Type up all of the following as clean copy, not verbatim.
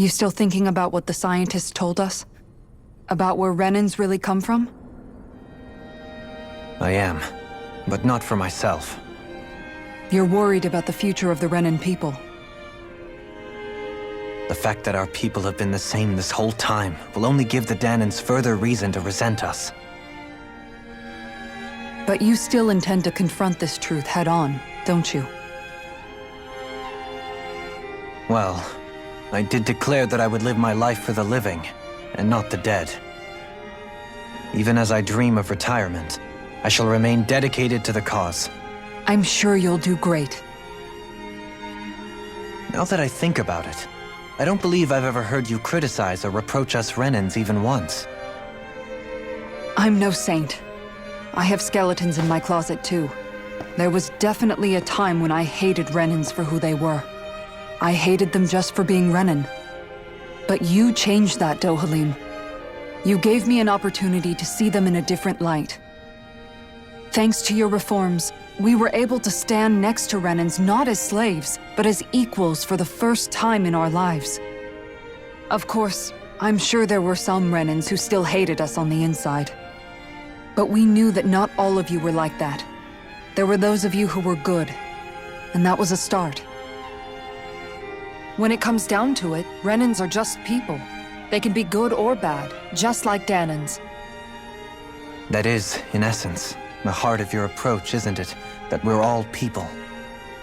You still thinking about what the scientists told us? About where Renans really come from? I am, but not for myself. You're worried about the future of the Renan people. The fact that our people have been the same this whole time will only give the Danans further reason to resent us. But you still intend to confront this truth head-on, don't you? Well, I did declare that I would live my life for the living, and not the dead. Even as I dream of retirement, I shall remain dedicated to the cause. I'm sure you'll do great. Now that I think about it, I don't believe I've ever heard you criticize or reproach us Renans even once. I'm no saint. I have skeletons in my closet too. There was definitely a time when I hated Renans for who they were. I hated them just for being Renan. But you changed that, Dohalim. You gave me an opportunity to see them in a different light. Thanks to your reforms, we were able to stand next to Renans not as slaves, but as equals for the first time in our lives. Of course, I'm sure there were some Renans who still hated us on the inside. But we knew that not all of you were like that. There were those of you who were good, and that was a start. When it comes down to it, Renans are just people. They can be good or bad, just like Danans. That is, in essence, the heart of your approach, isn't it? That we're all people.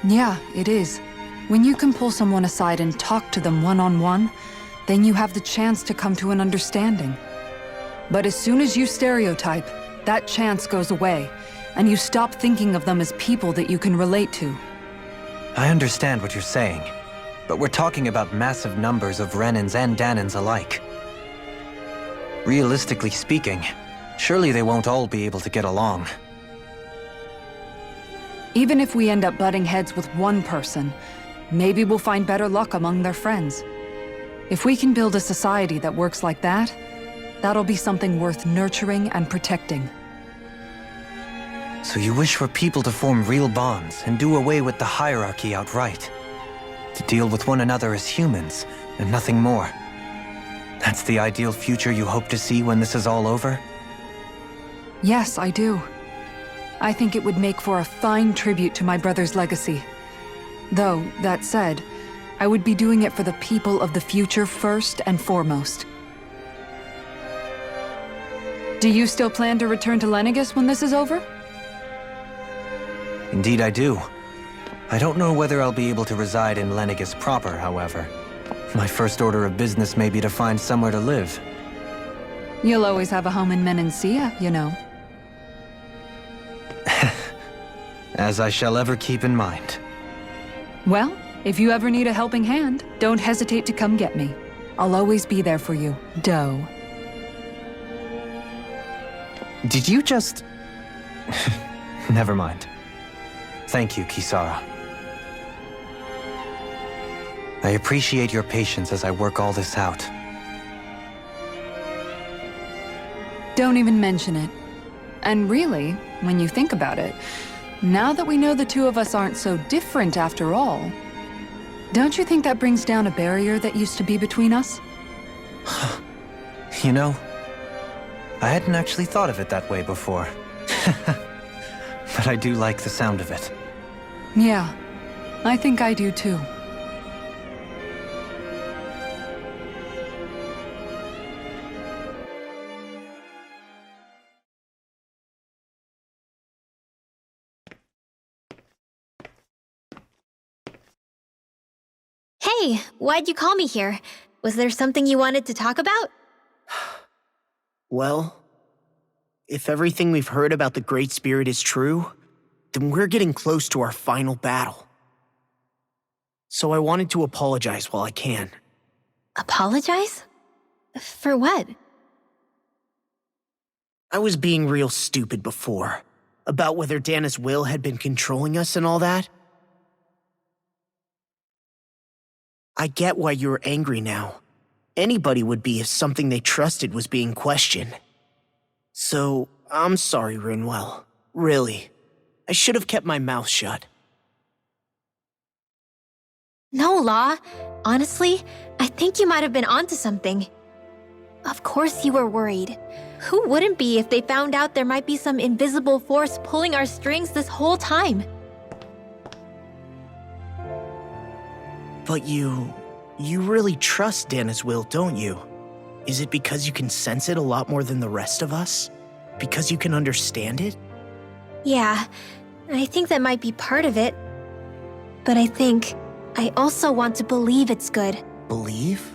Yeah, it is. When you can pull someone aside and talk to them one-on-one, then you have the chance to come to an understanding. But as soon as you stereotype, that chance goes away, and you stop thinking of them as people that you can relate to. I understand what you're saying, but we're talking about massive numbers of Renans and Danans alike. Realistically speaking, surely they won't all be able to get along. Even if we end up butting heads with one person, maybe we'll find better luck among their friends. If we can build a society that works like that, that'll be something worth nurturing and protecting. So you wish for people to form real bonds and do away with the hierarchy outright? To deal with one another as humans, and nothing more? That's the ideal future you hope to see when this is all over? Yes, I do. I think it would make for a fine tribute to my brother's legacy. Though, that said, I would be doing it for the people of the future first and foremost. Do you still plan to return to Lenegis when this is over? Indeed I do. I don't know whether I'll be able to reside in Lenegis proper, however. My first order of business may be to find somewhere to live. You'll always have a home in Menancia, you know. As I shall ever keep in mind. Well, if you ever need a helping hand, don't hesitate to come get me. I'll always be there for you, Doe. Did you just... Never mind. Thank you, Kisara. I appreciate your patience as I work all this out. Don't even mention it. And really, when you think about it, now that we know the two of us aren't so different after all, don't you think that brings down a barrier that used to be between us? You know, I hadn't actually thought of it that way before. But I do like the sound of it. Yeah, I think I do too. Hey, why'd you call me here? Was there something you wanted to talk about? Well, if everything we've heard about the Great Spirit is true, then we're getting close to our final battle. So I wanted to apologize while I can. Apologize? For what? I was being real stupid before, about whether Dana's will had been controlling us and all that. I get why you're angry now. Anybody would be if something they trusted was being questioned. So, I'm sorry, Rinwell. Really. I should have kept my mouth shut. No, Law. Honestly, I think you might have been onto something. Of course you were worried. Who wouldn't be if they found out there might be some invisible force pulling our strings this whole time? But you really trust Dana's will, don't you? Is it because you can sense it a lot more than the rest of us? Because you can understand it? Yeah, I think that might be part of it. But I think I also want to believe it's good. Believe?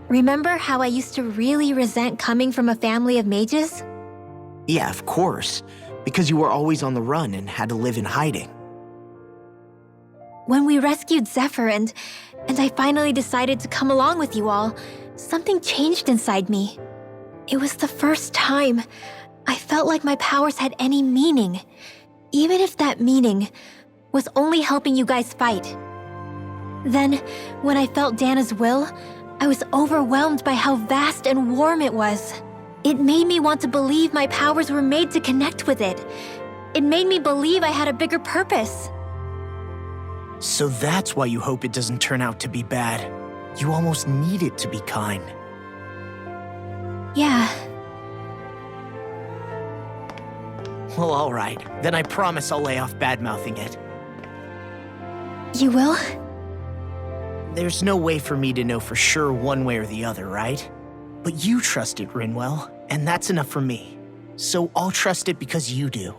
Remember how I used to really resent coming from a family of mages? Yeah, of course. Because you were always on the run and had to live in hiding. When we rescued Zephyr and I finally decided to come along with you all, something changed inside me. It was the first time I felt like my powers had any meaning, even if that meaning was only helping you guys fight. Then, when I felt Dana's will, I was overwhelmed by how vast and warm it was. It made me want to believe my powers were made to connect with it. It made me believe I had a bigger purpose. So that's why you hope it doesn't turn out to be bad. You almost need it to be kind. Yeah. Well, alright. Then I promise I'll lay off bad-mouthing it. You will? There's no way for me to know for sure one way or the other, right? But you trust it, Rinwell, and that's enough for me. So I'll trust it because you do.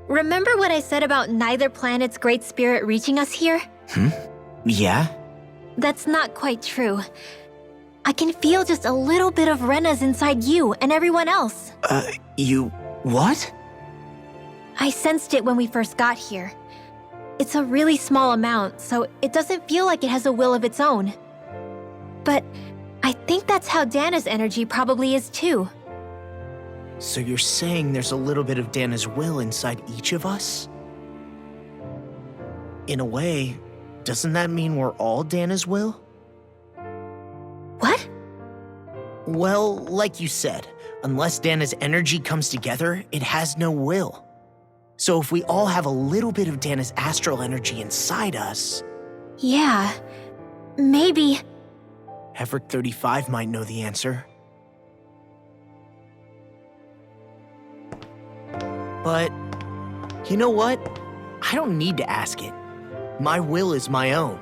Remember what I said about neither planet's great spirit reaching us here? Yeah? That's not quite true. I can feel just a little bit of Rena's inside you and everyone else. You... what? I sensed it when we first got here. It's a really small amount, so it doesn't feel like it has a will of its own. But I think that's how Dana's energy probably is too. So you're saying there's a little bit of Dana's will inside each of us? In a way, doesn't that mean we're all Dana's will? What? Well, like you said, unless Dana's energy comes together, it has no will. So if we all have a little bit of Dana's astral energy inside us... Yeah, maybe... Effort 35 might know the answer. But, you know what? I don't need to ask it. My will is my own.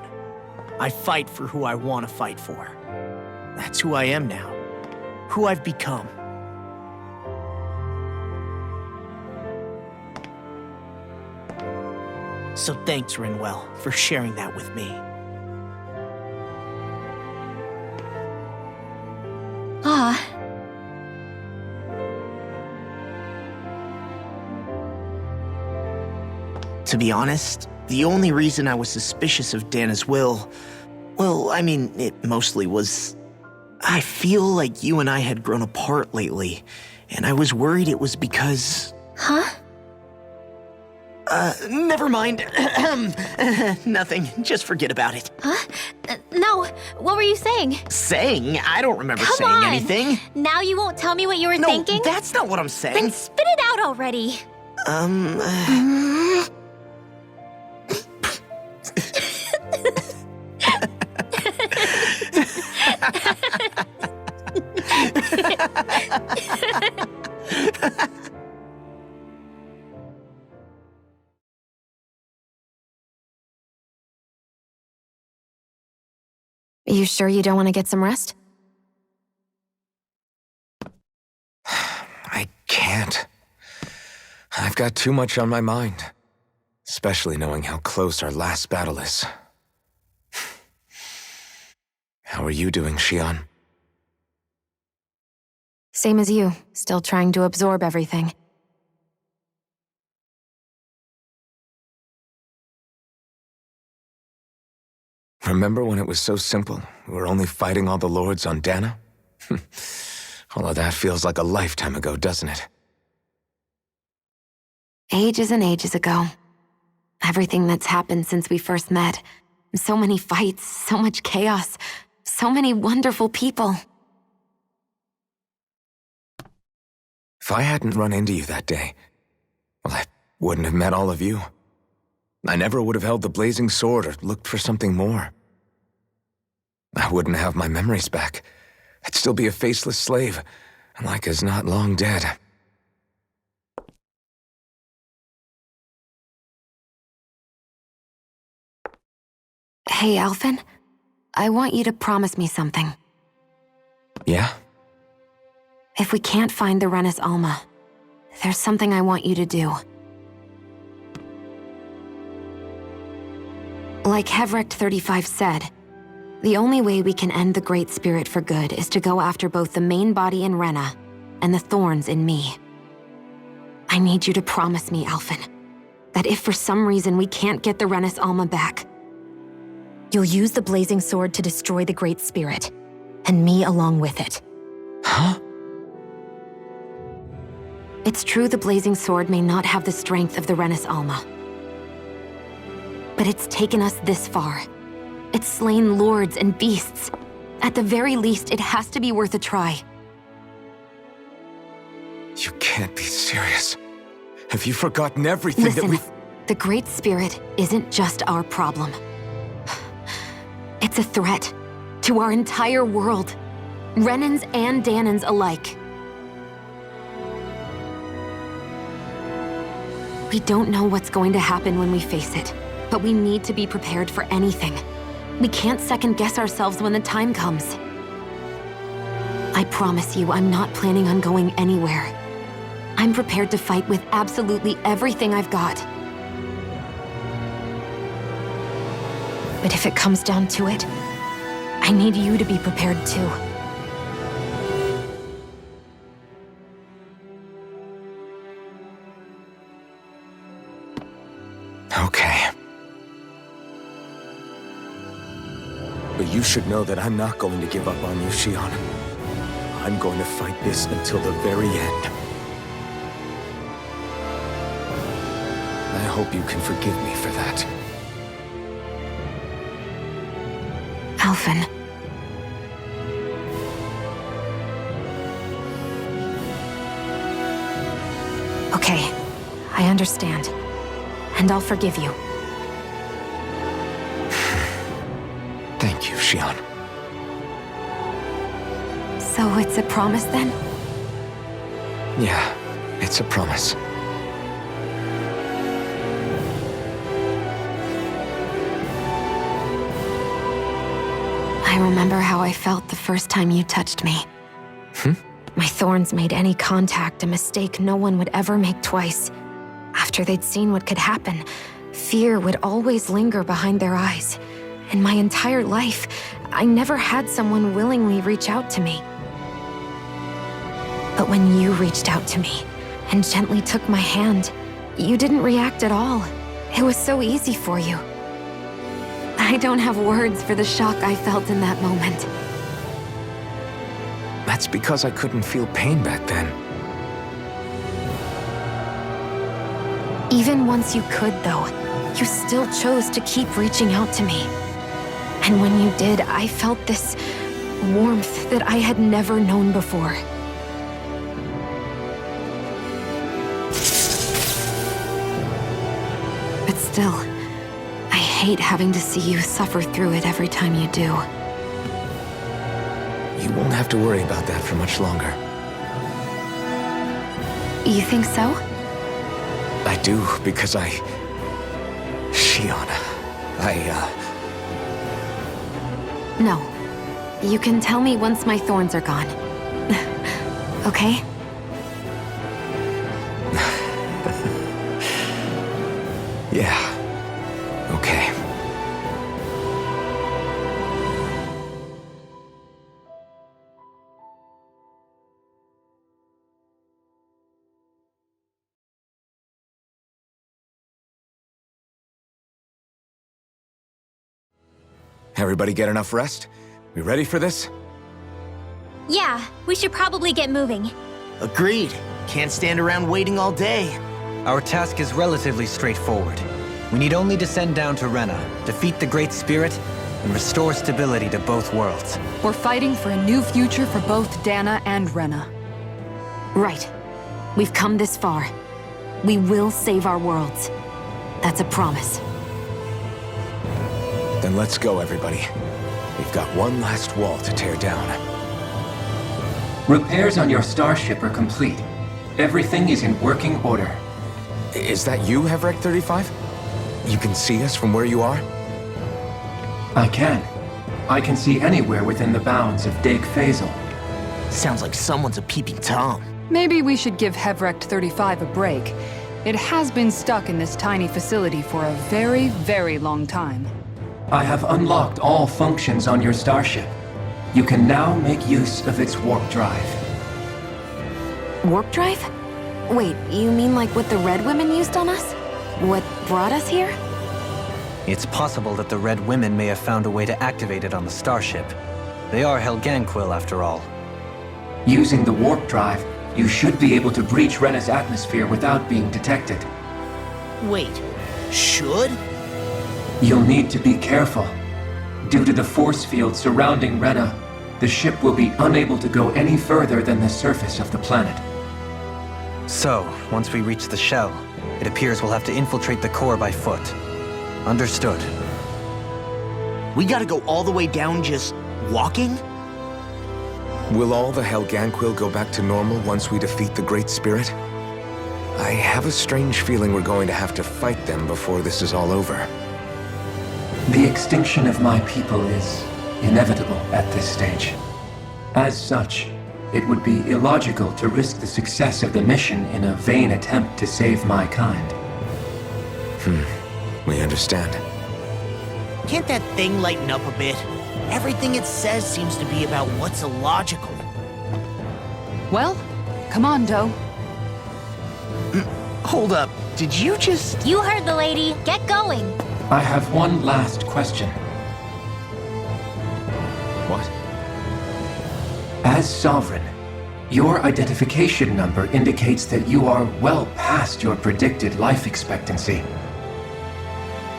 I fight for who I want to fight for. That's who I am now. Who I've become. So thanks, Rinwell, for sharing that with me. Ah. To be honest, the only reason I was suspicious of Dana's will, well, I mean, it mostly was... I feel like you and I had grown apart lately, and I was worried it was because... Huh? Never mind. Nothing. Just forget about it. Huh? No, what were you saying? Saying? I don't remember Come saying on. anything. Now you won't tell me what you were No, thinking? that's not what I'm saying. Then spit it out already. You sure you don't want to get some rest? I can't. I've got too much on my mind. Especially knowing how close our last battle is. How are you doing, Shionne? Same as you, still trying to absorb everything. Remember when it was so simple? We were only fighting all the lords on Dana? All of that feels like a lifetime ago, doesn't it? Ages and ages ago. Everything that's happened since we first met. So many fights, so much chaos, so many wonderful people. If I hadn't run into you that day, well, I wouldn't have met all of you. I never would have held the blazing sword or looked for something more. I wouldn't have my memories back. I'd still be a faceless slave, like as not long dead. Hey, Alphen. I want you to promise me something. Yeah? If we can't find the Rena's Alma, there's something I want you to do. Like Hevrecht 35 said, the only way we can end the Great Spirit for good is to go after both the main body in Rena and the thorns in me. I need you to promise me, Alphen, that if for some reason we can't get the Rena's Alma back, you'll use the blazing sword to destroy the Great Spirit, and me along with it. Huh? It's true the blazing sword may not have the strength of the Rena's Alma, but it's taken us this far. It's slain lords and beasts. At the very least, it has to be worth a try. You can't be serious. Have you forgotten everything Listen, that we've... the Great Spirit isn't just our problem. It's a threat to our entire world, Renans and Danans alike. We don't know what's going to happen when we face it, but we need to be prepared for anything. We can't second-guess ourselves when the time comes. I promise you, I'm not planning on going anywhere. I'm prepared to fight with absolutely everything I've got. But if it comes down to it, I need you to be prepared too. Okay. But you should know that I'm not going to give up on you, Shionne. I'm going to fight this until the very end. I hope you can forgive me for that. Alphen. Okay, I understand. And I'll forgive you. Thank you, Shionne. So it's a promise then? Yeah, it's a promise. I remember how I felt the first time you touched me. My thorns made any contact a mistake no one would ever make twice. After they'd seen what could happen, fear would always linger behind their eyes. In my entire life, I never had someone willingly reach out to me. But when you reached out to me and gently took my hand, you didn't react at all. It was so easy for you. I don't have words for the shock I felt in that moment. That's because I couldn't feel pain back then. Even once you could, though, you still chose to keep reaching out to me. And when you did, I felt this warmth that I had never known before. But still, I hate having to see you suffer through it every time you do. You won't have to worry about that for much longer. You think so? I do, because Shionne, No. You can tell me once my thorns are gone. Okay? Yeah. Okay. Everybody get enough rest? We ready for this? Yeah, we should probably get moving. Agreed. Can't stand around waiting all day. Our task is relatively straightforward. We need only descend down to Rena, defeat the Great Spirit, and restore stability to both worlds. We're fighting for a new future for both Dana and Rena. Right. We've come this far. We will save our worlds. That's a promise. Then let's go, everybody. We've got one last wall to tear down. Repairs on your starship are complete. Everything is in working order. Is that you, Hevrek 35? You can see us from where you are? I can. I can see anywhere within the bounds of Dake Faisal. Sounds like someone's a peeping Tom. Maybe we should give Hevrect 35 a break. It has been stuck in this tiny facility for a very, very long time. I have unlocked all functions on your starship. You can now make use of its warp drive. Warp drive? Wait, you mean like what the Red Women used on us? What brought us here? It's possible that the Red Women may have found a way to activate it on the starship. They are Helganquil, after all. Using the warp drive, you should be able to breach Rena's atmosphere without being detected. Wait, should? You'll need to be careful. Due to the force field surrounding Rena, the ship will be unable to go any further than the surface of the planet. So, once we reach the shell, it appears we'll have to infiltrate the core by foot. Understood. We gotta go all the way down just walking? Will all the Helganquil go back to normal once we defeat the Great Spirit? I have a strange feeling we're going to have to fight them before this is all over. The extinction of my people is inevitable at this stage. As such, it would be illogical to risk the success of the mission in a vain attempt to save my kind. We understand. Can't that thing lighten up a bit? Everything it says seems to be about what's illogical. Well, come on, Doe. Hold up, did you just... You heard the lady. Get going. I have one last question. What? As Sovereign, your identification number indicates that you are well past your predicted life expectancy.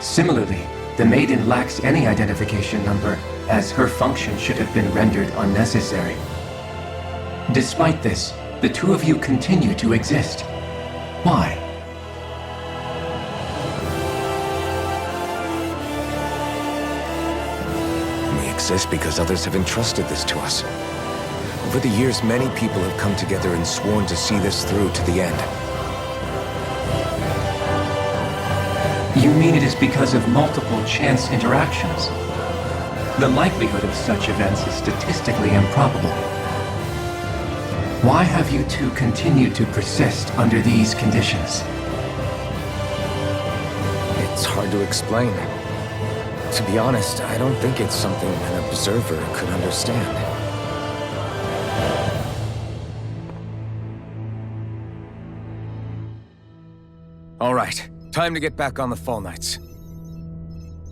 Similarly, the Maiden lacks any identification number, as her function should have been rendered unnecessary. Despite this, the two of you continue to exist. Why? We exist because others have entrusted this to us. Over the years, many people have come together and sworn to see this through to the end. You mean it is because of multiple chance interactions? The likelihood of such events is statistically improbable. Why have you two continued to persist under these conditions? It's hard to explain. To be honest, I don't think it's something an observer could understand. All right, time to get back on the Fall Knights.